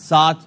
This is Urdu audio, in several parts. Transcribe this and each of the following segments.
7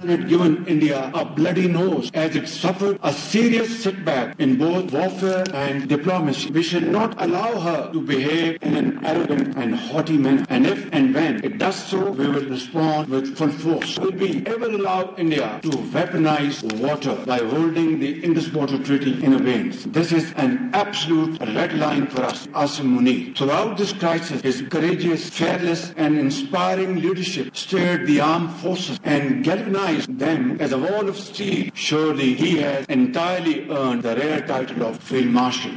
Had given India a bloody nose as it suffered a serious setback in both warfare and diplomacy. We should not allow her to behave in an arrogant and haughty manner. And if and when it does so, we will respond with full force. Will we ever allow India to weaponize water by holding the Indus Water Treaty in abeyance? This is an absolute red line for us, Asim Munir. Throughout this crisis, his courageous, fearless and inspiring leadership stirred the armed forces and galvanized them as a wall of steel. Surely he has entirely earned the rare title of Field Marshal.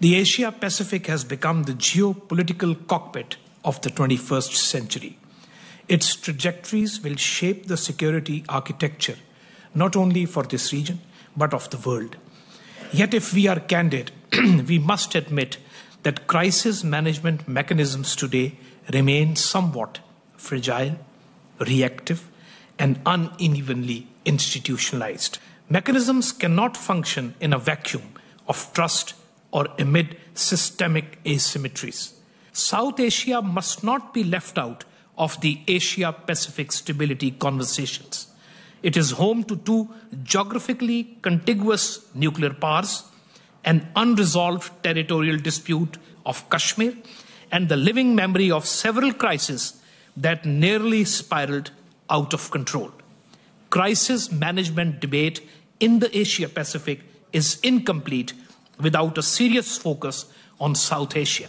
The Asia Pacific has become the geopolitical cockpit of the 21st century. Its trajectories will shape the security architecture, not only for this region, but of the world. Yet if we are candid, we must admit that crisis management mechanisms today remain somewhat fragile, reactive, and unevenly institutionalized. Mechanisms cannot function in a vacuum of trust or amid systemic asymmetries. South Asia must not be left out of the Asia-Pacific stability conversations. It is home to 2 geographically contiguous nuclear powers, an unresolved territorial dispute of Kashmir, and the living memory of several crises that nearly spiraled out of control. Crisis management debate in the Asia-Pacific is incomplete without a serious focus on South Asia.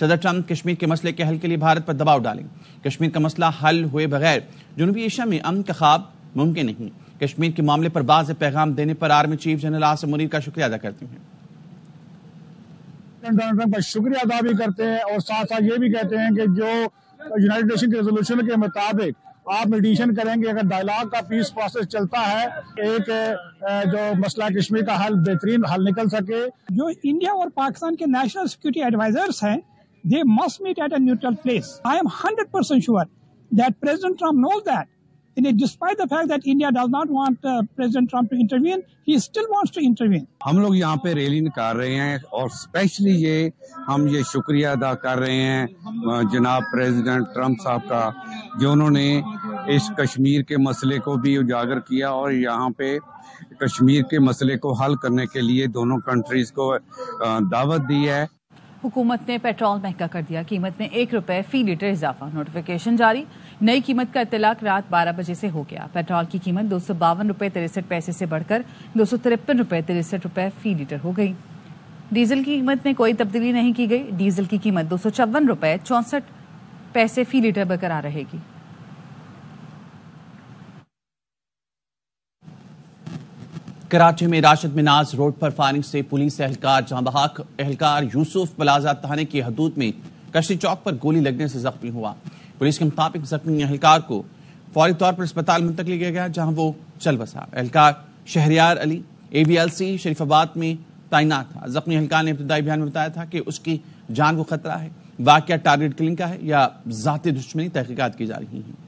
صدر ٹرمپ کشمیر کے مسئلے کے حل کے لیے بھارت پر دباؤ ڈالیں. کشمیر کا مسئلہ حل ہوئے بغیر جنوبی ایشیا میں امن کا خواب ممکن نہیں. کشمیر کے معاملے پر واضح پیغام دینے پر army chief general Asim Munir کا شکریہ ادا کرتے ہیں. ڈونلڈ ٹرمپ کا شکریہ ادا بھی کرتے ہیں اور ساتھ ساتھ یہ بھی کہتے ہیں کہ جو یونائیٹڈ نیشن کے ریزولوشن کے مطابق آپ میڈیشن کریں گے, اگر ڈائیلاگ کا پیس پروسیس چلتا ہے, ایک جو مسئلہ کشمیر کا حل بہترین حل نکل سکے. جو انڈیا اور پاکستان کے نیشنل سیکورٹی ایڈوائزرز ہیں, they must meet at a neutral place. I am 100% sure that President Trump knows that. And despite the fact that India does not want President Trump to intervene, he still wants to intervene. ہم لوگ یہاں پہ ریلی نکال رہے ہیں اور اسپیشلی ہم یہ شکریہ ادا کر رہے ہیں جناب پریزیڈنٹ ٹرمپ صاحب کا, جو انہوں نے اس کشمیر کے مسئلے کو بھی اجاگر کیا اور یہاں پہ کشمیر کے مسئلے کو حل کرنے کے لیے دونوں کنٹریز کو دعوت دی ہے. حکومت نے پیٹرول مہنگا کر دیا, قیمت میں 1 روپے فی لیٹر اضافہ, نوٹیفیکیشن جاری. نئی قیمت کا اطلاق رات 12 بجے سے ہو گیا. پیٹرول کی قیمت 252 روپے 63 پیسے سے بڑھ کر 253 روپے 63 روپے فی لیٹر ہو گئی. ڈیزل کی قیمت میں کوئی تبدیلی نہیں کی گئی. ڈیزل کی قیمت 254 روپے 64 پیسے فی لیٹر برقرار رہے گی. کراچی میں راشد مناز روڈ پر فائرنگ سے پولیس اہلکار جہاں بحق اہلکار یوسف پلازا تھانے کی حدود میں کشتی چوک پر گولی لگنے سے زخمی ہوا. پولیس کے مطابق زخمی اہلکار کو فوری طور پر اسپتال منتقل کیا گیا جہاں وہ چل بسا. اہلکار شہریار علی AVLC شریف آباد میں تعینات تھا. زخمی اہلکار نے ابتدائی بیان میں بتایا تھا کہ اس کی جان کو خطرہ ہے. واقعہ ٹارگٹ کلنگ کا ہے یا ذاتی دشمنی, تحقیقات کی جا رہی ہیں.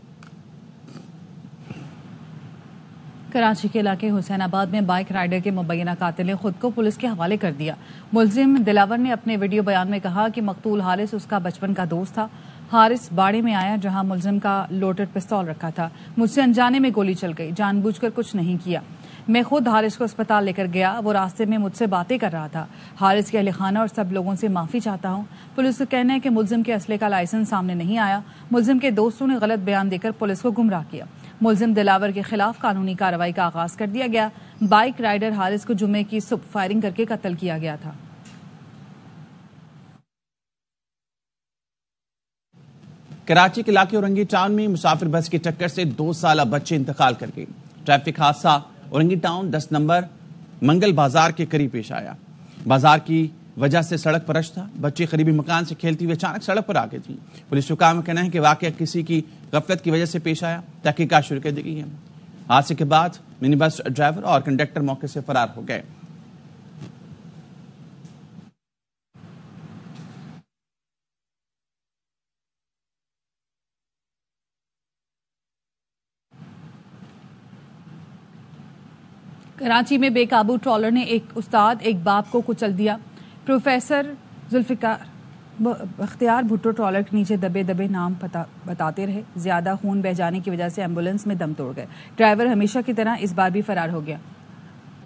کراچی کے علاقے حسین آباد میں بائک رائیڈر کے مبینہ قاتل نے خود کو پولیس کے حوالے کر دیا. ملزم دلاور نے اپنے ویڈیو بیان میں کہا کہ مقتول حارث اس کا بچپن کا دوست تھا. حارث باڑے میں آیا جہاں ملزم کا لوڈڈ پستول رکھا تھا. مجھ سے انجانے میں گولی چل گئی, جان بوجھ کر کچھ نہیں کیا. میں خود حارث کو اسپتال لے کر گیا, وہ راستے میں مجھ سے باتیں کر رہا تھا. حارث کے اہل خانہ اور سب لوگوں سے معافی چاہتا ہوں. پولیس کا کہنا ہے کہ ملزم کے اسلحے کا لائسنس سامنے نہیں آیا. ملزم کے دوستوں نے غلط بیان دے کر پولیس کو گمراہ کیا. ملزم دلاور کے خلاف قانونی کارروائی کا آغاز کر دیا گیا. بائک رائیڈر حارث کو جمعے کی صبح فائرنگ کر کے قتل کیا گیا تھا. کراچی کے علاقے اورنگی ٹاؤن میں مسافر بس کی ٹکر سے 2 سالہ بچے انتقال کر گئے. ٹریفک حادثہ اورنگی ٹاؤن 10 نمبر منگل بازار کے قریب پیش آیا. بازار کی وجہ سے سڑک پر رش تھا. بچے قریبی مکان سے کھیلتی ہوئے اچانک سڑک پر آ گئی تھی. پولیس حکام کا کہنا ہے کہ واقعہ کسی کی غفلت کی وجہ سے پیش آیا. تحقیقات شروع کر دی گئی ہیں. حادثے کے بعد منی بس ڈرائیور اور کنڈکٹر موقع سے فرار ہو گئے. کراچی میں بے قابو ٹرالر نے ایک استاد ایک باپ کو کچل دیا. پروفیسر ذوالفقار اختیار بھٹو ٹرالر کے نیچے دبے دبے نام بتاتے رہے. زیادہ خون بہ جانے کی وجہ سے ایمبولینس میں دم توڑ گئے. ڈرائیور ہمیشہ کی طرح اس بار بھی فرار ہو گیا.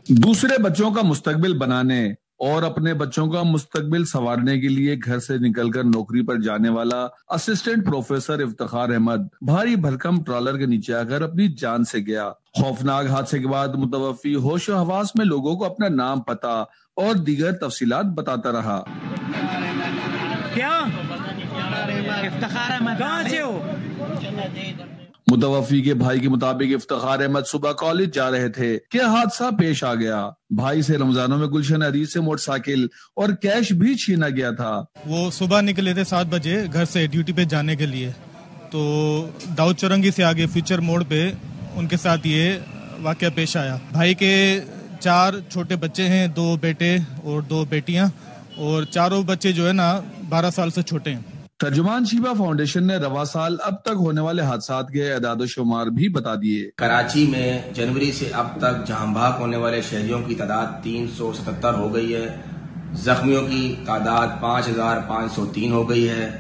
دوسرے بچوں کا مستقبل بنانے اور اپنے بچوں کا مستقبل سنوارنے کے لیے گھر سے نکل کر نوکری پر جانے والا اسسٹنٹ پروفیسر افتخار احمد بھاری بھرکم ٹرالر کے نیچے آ کر اپنی جان سے گیا. خوفناک حادثے کے بعد متوفی ہوش و حواس میں لوگوں کو اپنا نام, پتہ اور دیگر تفصیلات بتاتا رہا. کیا افتخار احمد کہاں سے ہو؟ متوفی کے بھائی کے مطابق افتخار احمد صبح کالج جا رہے تھے کہ حادثہ پیش آ گیا. بھائی سے رمضانوں میں گلشن حدیث سے موٹر سائیکل اور کیش بھی چھینا گیا تھا. وہ صبح نکلے تھے 7 بجے گھر سے ڈیوٹی پہ جانے کے لیے, تو داؤد چورنگی سے آگے فیوچر موڑ پہ ان کے ساتھ یہ واقعہ پیش آیا. بھائی کے 4 چھوٹے بچے ہیں, 2 بیٹے اور 2 بیٹیاں, اور چاروں بچے جو ہے نا 12 سال سے چھوٹے ہیں. ترجمان شیبہ فاؤنڈیشن نے رواں سال اب تک ہونے والے حادثات کے اعداد و شمار بھی بتا دیے. کراچی میں جنوری سے اب تک جہاں بھاگ ہونے والے شہریوں کی تعداد 377 ہو گئی ہے. زخمیوں کی تعداد 5503 ہو گئی ہے.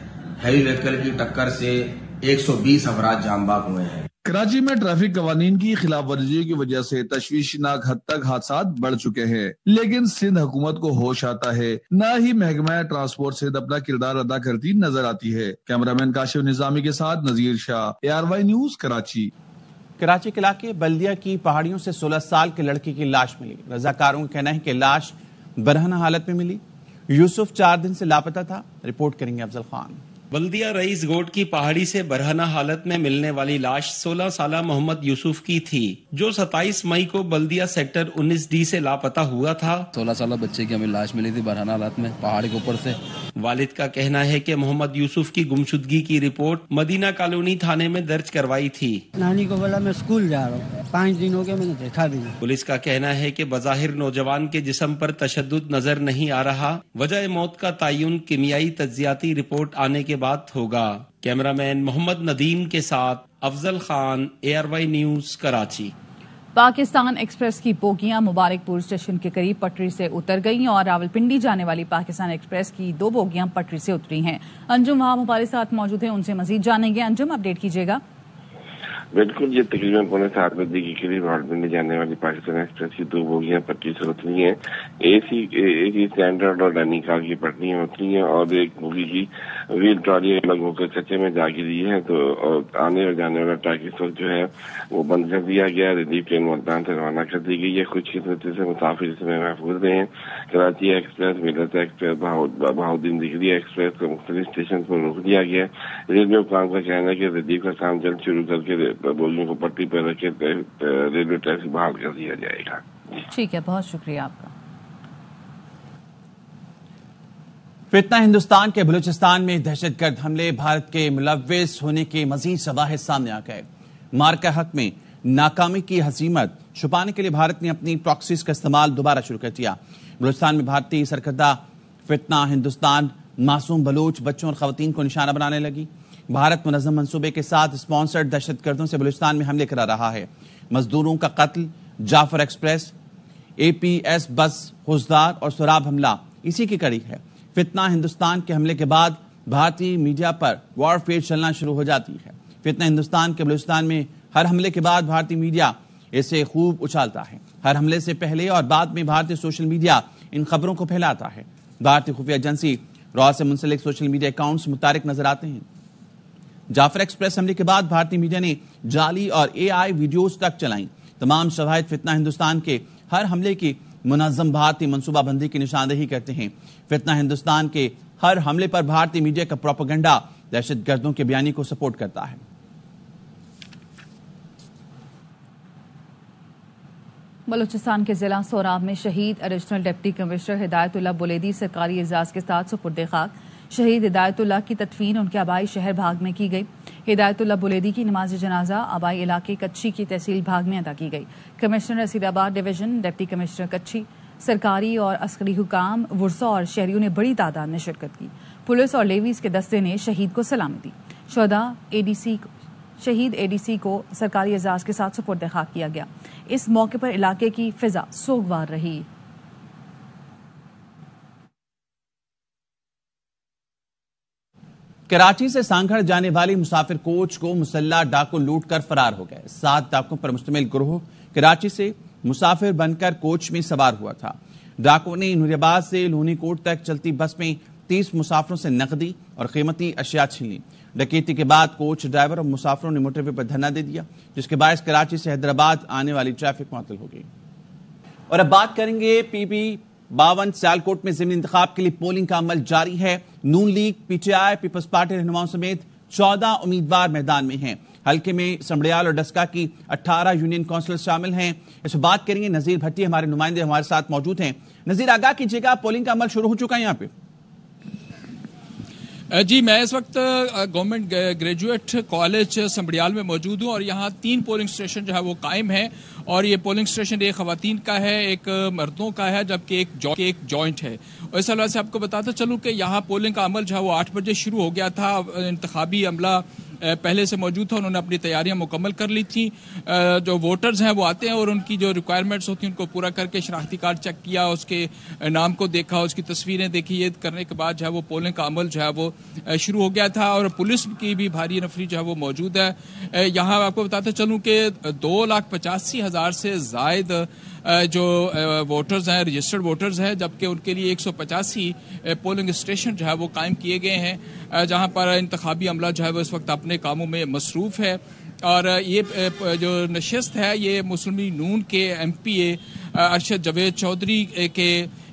ہیوی وہیکل کی ٹکر سے 120 افراد جان بحق ہوئے ہیں. کراچی میں ٹریفک قوانین کی خلاف ورزی کی وجہ سے تشویشناک حد تک حادثات بڑھ چکے ہیں, لیکن سندھ حکومت کو ہوش آتا ہے, نہ ہی محکمہ ٹرانسپورٹ سندھ اپنا کردار ادا کرتی نظر آتی ہے. کیمرامین کاشف نظامی کے ساتھ نذیر شاہ, ARY نیوز کراچی. کراچی کے علاقے بلدیہ کی پہاڑیوں سے 16 سال کے لڑکی کی لاش ملی. رضاکاروں کا کہنا ہے کہ لاش برہنہ حالت میں ملی. یوسف 4 دن سے لاپتہ تھا. رپورٹ کریں گے افضل خان. بلدیہ رئیس گوٹ کی پہاڑی سے برہنہ حالت میں ملنے والی لاش 16 سالہ محمد یوسف کی تھی جو 27 مئی کو بلدیہ سیکٹر 19D سے لاپتہ ہوا تھا. 16 سالہ بچے کی ہمیں لاش ملی تھی برہنہ حالت میں پہاڑ کے اوپر سے. والد کا کہنا ہے کہ محمد یوسف کی گمشدگی کی رپورٹ مدینہ کالونی تھانے میں درج کروائی تھی. نانی کو بولا میں اسکول جا رہا ہوں, 5 دن ہو گئے میں نے دیکھا بھی نہیں. پولیس کا کہنا ہے کہ بظاہر نوجوان کے جسم پر تشدد نظر نہیں آ رہا. وجہ موت کا تعین کیمیائی تجزیاتی رپورٹ آنے کے بعد ہوگا. کیمرہ مین محمد ندیم کے ساتھ افضل خان, ARY نیوز, کراچی. پاکستان ایکسپریس کی بوگیاں مبارک پور اسٹیشن کے قریب پٹری سے اتر گئیں اور راولپنڈی جانے والی پاکستان ایکسپریس کی 2 بوگیاں پٹری سے اتری ہیں. انجم وہاں ہمارے ساتھ موجود ہیں, ان سے مزید جانیں گے. انجم, اپڈیٹ کیجیے گا. بالکل, یہ تقریباً 7:15 بجے کے قریب راولپنڈی جانے والی پاکستان ایکسپریس کی 2 بوگیاں پٹری سے اتری ہیں. اے سی اسٹینڈرڈ اور ڈینیکال کی پٹریاں اتری ہیں اور ایک بوگی کی ویل ٹرالی الگ ہو کر کچے میں جا گری ہے. تو آنے اور جانے والا ٹریک اس وقت جو ہے وہ بند کر دیا گیا. ریلیف ٹرین ملتان سے روانہ کر دی گئی ہے. خوش قسمتی سے مسافر اس میں محفوظ رہے ہیں. کراچی ایکسپریس, ملت ایکسپریس, بہاؤدین دگری ایکسپریس کو مختلف اسٹیشن پر روک دیا گیا. ریلوے حکام کا کہنا ہے کہ ریلیف کا کام جلد شروع کر کے بوگیوں کو پٹری پر رکھ کے ریلوے ٹریفک بحال کر دیا جائے گا. ٹھیک ہے, بہت شکریہ آپ کا. فتنہ ہندوستان کے بلوچستان میں دہشت گرد حملے بھارت کے ملوث ہونے کے مزید شواہد سامنے آ گئے. مارکہ حق میں ناکامی کی ہزیمت چھپانے کے لیے بھارت نے اپنی پراکسیز کا استعمال دوبارہ شروع کر دیا. بلوچستان میں بھارتی سرکردہ فتنہ ہندوستان معصوم بلوچ بچوں اور خواتین کو نشانہ بنانے لگی. بھارت منظم منصوبے کے ساتھ اسپانسرڈ دہشت گردوں سے بلوچستان میں حملے کرا رہا ہے. مزدوروں کا قتل, جعفر ایکسپریس, APS بس حوزدار اور سراب حملہ اسی کی کڑی ہے. فتنہ ہندوستان کے حملے کے بعد بھارتی میڈیا پر وار فیئر چلنا شروع ہو جاتی ہے. فتنہ ہندوستان کے بلوچستان میں ہر حملے کے بعد بھارتی میڈیا اسے خوب اچھالتا ہے. ہر حملے سے پہلے اور بعد میں بھارتی سوشل میڈیا ان خبروں کو پھیلاتا ہے. بھارتی خفیہ ایجنسی را سے منسلک سوشل میڈیا اکاؤنٹس متحرک نظر آتے ہیں. جعفر ایکسپریس حملے کے بعد بھارتی میڈیا نے جعلی اور AI ویڈیوز تک چلائیں. تمام شواہد فتنہ ہندوستان کے ہر حملے کی منظم بھارتی منصوبہ بندی کی نشاندہی کرتے ہیں. فتنہ ہندوستان کے ہر حملے پر بھارتی میڈیا کا پروپیگنڈا دہشت گردوں کے بیانی کو سپورٹ کرتا ہے. بلوچستان کے ضلع سوراب میں شہید ایڈیشنل ڈپٹی کمشنر ہدایت اللہ بلیدی سرکاری اعزاز کے ساتھ سپرد خاک. شہید ہدایت اللہ کی تدفین ان کے آبائی شہر بھاگ میں کی گئی. ہدایت اللہ بلیدی کی نماز جنازہ آبائی علاقے کچھی کی تحصیل بھاگ میں ادا کی گئی. کمشنر رسید آباد ڈویژن, ڈپٹی کمشنر کچھی, سرکاری اور عسکری حکام, ورثاء اور شہریوں نے بڑی تعداد میں شرکت کی. پولیس اور لیویز کے دستے نے شہید کو سلامی دی. شہید ADC کو سرکاری اعزاز کے ساتھ سپرد خاک کیا گیا. اس موقع پر علاقے کی فضا سوگوار رہی. کراچی سے سانگھڑ جانے والی مسافر کوچ کو مسلح ڈاکو لوٹ کر فرار ہو گئے. 7 ڈاکوں پر مشتمل گروہ کراچی سے مسافر بن کر کوچ میں سوار ہوا تھا. ڈاکو نے نوریاباد سے لونی کوٹ تک چلتی بس میں 30 مسافروں سے نقدی اور قیمتی اشیاء چھین لی. ڈکیتی کے بعد کوچ ڈرائیور اور مسافروں نے موٹر وے پر دھرنا دے دیا, جس کے باعث کراچی سے حیدرآباد آنے والی ٹریفک معطل ہو گئی. اور اب بات کریں گے PB 52 سیالکوٹ میں ضمنی انتخاب کے لیے پولنگ کا عمل جاری ہے. نون لیگ, PTI, پیپلز پارٹی رہنماؤں سمیت 14 امیدوار میدان میں ہیں. حلقے میں سمڑیال اور ڈسکا کی 18 یونین کونسلر شامل ہیں. اس پر بات کریں گے نذیر بھٹی, ہمارے نمائندے ہمارے ساتھ موجود ہیں. نذیر, آگاہ کیجیے گا, پولنگ کا عمل شروع ہو چکا ہے یہاں پہ؟ جی, میں اس وقت گورنمنٹ گریجویٹ کالج سمبڑیال میں موجود ہوں اور یہاں 3 پولنگ اسٹیشن جو ہے وہ قائم ہیں. اور یہ پولنگ اسٹیشن ایک خواتین کا ہے, ایک مردوں کا ہے, جبکہ ایک جوائنٹ ہے. اور اس حوالے سے آپ کو بتاتا چلوں کہ یہاں پولنگ کا عمل جو ہے وہ 8 بجے شروع ہو گیا تھا. انتخابی عملہ پہلے سے موجود تھا, انہوں نے اپنی تیاریاں مکمل کر لی تھیں. جو ووٹرز ہیں وہ آتے ہیں اور ان کی جو ریکوائرمنٹس ہوتی ہیں ان کو پورا کر کے شناختی کارڈ چیک کیا, اس کے نام کو دیکھا, اس کی تصویریں دیکھی. یہ کرنے کے بعد جو ہے وہ پولنگ کا عمل جو ہے وہ شروع ہو گیا تھا اور پولیس کی بھی بھاری نفری جو ہے وہ موجود ہے. یہاں آپ کو بتاتے چلوں کہ 2,85,000 سے زائد جو ووٹرز ہیں, رجسٹرڈ ووٹرز ہیں, جبکہ ان کے لیے 185 پولنگ اسٹیشن جو ہے وہ قائم کیے گئے ہیں, جہاں پر انتخابی عملہ جو ہے وہ اس وقت اپنے کاموں میں مصروف ہے. اور یہ جو نشست ہے یہ مسلم لیگ نون کے MPA ارشد جاوید چودھری کے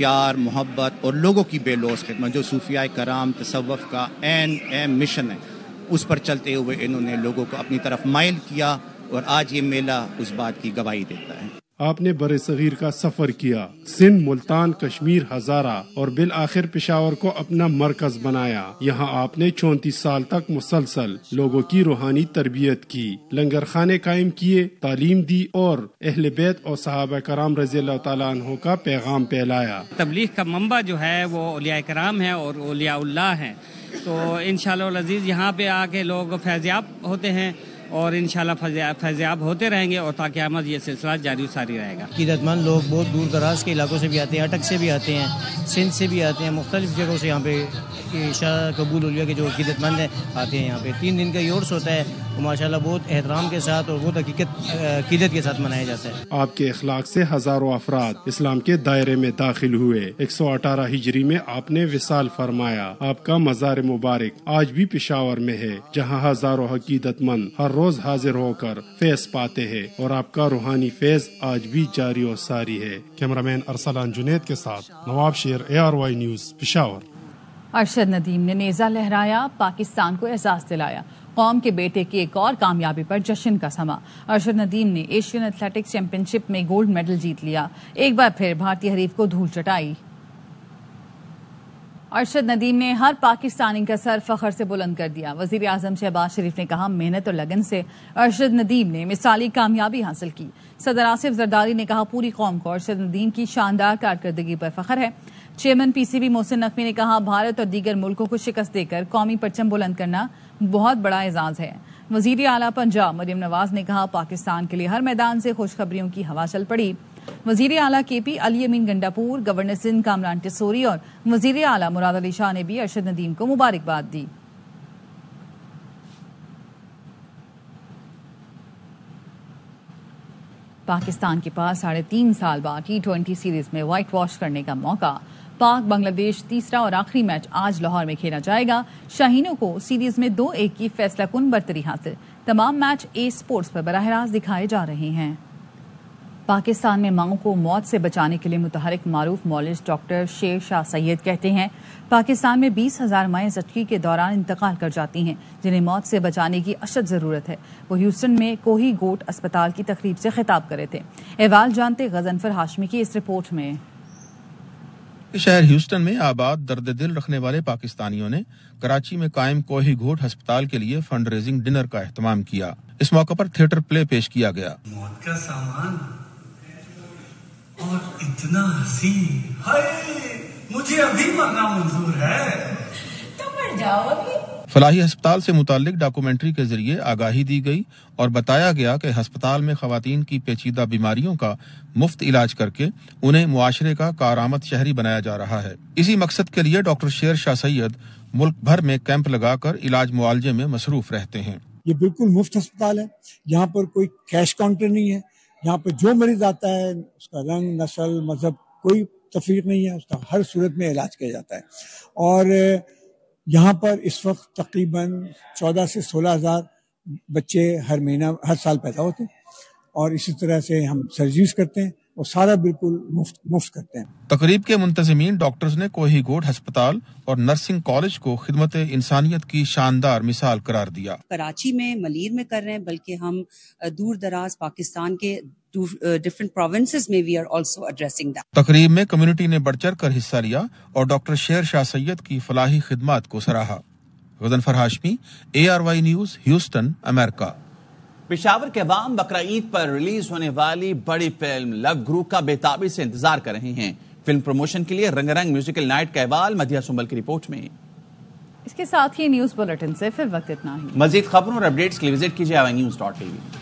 پیار محبت اور لوگوں کی بے لوث خدمت جو صوفیاء کرام تصوف کا اہم مشن ہے اس پر چلتے ہوئے انہوں نے لوگوں کو اپنی طرف مائل کیا اور آج یہ میلہ اس بات کی گواہی دیتا ہے۔ آپ نے بر صغیر کا سفر کیا، سندھ، ملتان، کشمیر، ہزارہ اور بالآخر پشاور کو اپنا مرکز بنایا۔ یہاں آپ نے 34 سال تک مسلسل لوگوں کی روحانی تربیت کی، لنگر خانے قائم کیے، تعلیم دی اور اہل بیت اور صحابہ کرام رضی اللہ تعالیٰ عنہ کا پیغام پھیلایا۔ تبلیغ کا منبع جو ہے وہ اولیاء کرام ہیں اور اولیاء اللہ ہیں، تو انشاءاللہ العزیز یہاں پہ آ کے لوگ فیضیاب ہوتے ہیں اور انشاءاللہ فیضیاب ہوتے رہیں گے اور تا قیامت یہ سلسلہ جاری و ساری رہے گا۔ عقیدت مند لوگ بہت دور دراز کے علاقوں سے بھی آتے ہیں، اٹک سے بھی آتے ہیں، سندھ سے بھی آتے ہیں، مختلف جگہوں سے یہاں پہ شاہ قبول اولیاء کے جو عقیدت مند ہیں آتے ہیں۔ یہاں پہ 3 دن کا یہ عرس ہوتا ہے، وہ ماشاءاللہ بہت احترام کے ساتھ اور بہت عقیدت کے ساتھ منایا جاتا ہے۔ آپ کے اخلاق سے ہزاروں افراد اسلام کے دائرے میں داخل ہوئے۔ 118 ہجری میں آپ نے وصال فرمایا۔ آپ کا مزار مبارک آج بھی پشاور میں ہے، جہاں ہزاروں عقیدت مند ہر روز حاضر ہو کر فیض پاتے ہیں اور آپ کا روحانی فیض آج بھی جاری و ساری ہے۔ کیمرہ مین ارسلان جنید کے ساتھ نواب شیر، ARY نیوز، پشاور۔ ارشد ندیم نے نیزہ لہرایا، پاکستان کو احساس دلایا، قوم کے بیٹے کی ایک اور کامیابی پر جشن کا سما۔ ارشد ندیم نے ایشین ایتھلیٹکس چیمپئن شپ میں گولڈ میڈل جیت لیا، ایک بار پھر بھارتی حریف کو دھول چٹائی۔ ارشد ندیم نے ہر پاکستانی کا سر فخر سے بلند کر دیا۔ وزیر اعظم شہباز شریف نے کہا، محنت اور لگن سے ارشد ندیم نے مثالی کامیابی حاصل کی۔ صدر آصف زرداری نے کہا، پوری قوم کو ارشد ندیم کی شاندار کارکردگی پر فخر ہے۔ چیئرمین PCB محسن نقوی نے کہا، بھارت اور دیگر ملکوں کو شکست دے کر قومی پرچم بلند کرنا بہت بڑا اعزاز ہے۔ وزیر اعلیٰ پنجاب مریم نواز نے کہا، پاکستان کے لیے ہر میدان سے خوشخبریوں کی ہوا چل پڑی۔ وزیر اعلیٰ KP علی امین گنڈاپور، گورنر سندھ کامران ٹسوری اور وزیر اعلیٰ مراد علی شاہ نے بھی ارشد ندیم کو مبارکباد دی۔ پاکستان کے پاس 3.5 سال بعد T20 سیریز میں وائٹ واش کرنے کا موقع۔ پاک بنگلہ دیش تیسرا اور آخری میچ آج لاہور میں کھیلا جائے گا۔ شاہینوں کو سیریز میں 2-1 کی فیصلہ کن برتری حاصل۔ تمام میچ A-Sports پر براہ راست دکھائے جا رہے ہیں۔ پاکستان میں ماؤں کو موت سے بچانے کے لیے متحرک معروف مولوی ڈاکٹر شیر شاہ سید کہتے ہیں، پاکستان میں 20,000 مائیں زچگی کے دوران انتقال کر جاتی ہیں، جنہیں موت سے بچانے کی اشد ضرورت ہے۔ وہ ہیوسٹن میں کوہی گوٹ اسپتال کی تقریب سے خطاب کر رہے تھے۔ احوال جانتے غضنفر ہاشمی کی اس رپورٹ میں۔ شہر ہیوسٹن میں آباد درد دل رکھنے والے پاکستانیوں نے کراچی میں قائم کوہی گھوٹ ہسپتال کے لیے فنڈ ریزنگ ڈنر کا اہتمام کیا۔ اس موقع پر تھیٹر پلے پیش کیا گیا۔ موت کا سامان اور اتنا حسین، ہائے مجھے ابھی مرنا منظور ہے، تو مر جاؤ ابھی۔ فلاحی ہسپتال سے متعلق ڈاکومنٹری کے ذریعے آگاہی دی گئی اور بتایا گیا کہ ہسپتال میں خواتین کی پیچیدہ بیماریوں کا مفت علاج کر کے انہیں معاشرے کا کارآمد شہری بنایا جا رہا ہے۔ اسی مقصد کے لیے ڈاکٹر شیر شاہ سید ملک بھر میں کیمپ لگا کر علاج معالجے میں مصروف رہتے ہیں۔ یہ بالکل مفت ہسپتال ہے، یہاں پر کوئی کیش کاؤنٹر نہیں ہے، یہاں پر جو مریض آتا ہے اس کا رنگ، نسل، مذہب کوئی تفریق نہیں ہے، اس کا ہر صورت میں علاج کیا جاتا ہے۔ اور یہاں پر اس وقت تقریباً 14 سے 16,000 بچے ہر سال پیدا ہوتے ہیں، اور اسی طرح سے ہم سرجریز کرتے ہیں، وہ سارا بالکل مفت کرتے ہیں۔ تقریب کے منتظمین ڈاکٹرز نے کوہی گوٹ ہسپتال اور نرسنگ کالج کو خدمت انسانیت کی شاندار مثال قرار دیا۔ کراچی میں، ملیر میں کر رہے ہیں، بلکہ ہم دور دراز پاکستان کے ڈفرنٹ پروونسز میں we are also addressing that. تقریب میں کمیونٹی نے بڑھ چڑھ کر حصہ لیا اور ڈاکٹر شیر شاہ سید کی فلاحی خدمات کو سراہا۔ غضنفر ہاشمی، ARY نیوز، ہیوسٹن، امریکہ۔ پشاور کے عوام بقرعید پر ریلیز ہونے والی بڑی فلم لو گرو کا بے تابی سے انتظار کر رہے ہیں۔ فلم پروموشن کے لیے رنگ رنگ میوزیکل نائٹ کا احوال مدیہ سنبل کی رپورٹ میں۔ اس کے ساتھ ہی نیوز بلیٹن سے فی الوقت اتنا ہی۔ مزید خبروں اور اپڈیٹس کے لیے وزٹ کیجیے ARYnews.tv۔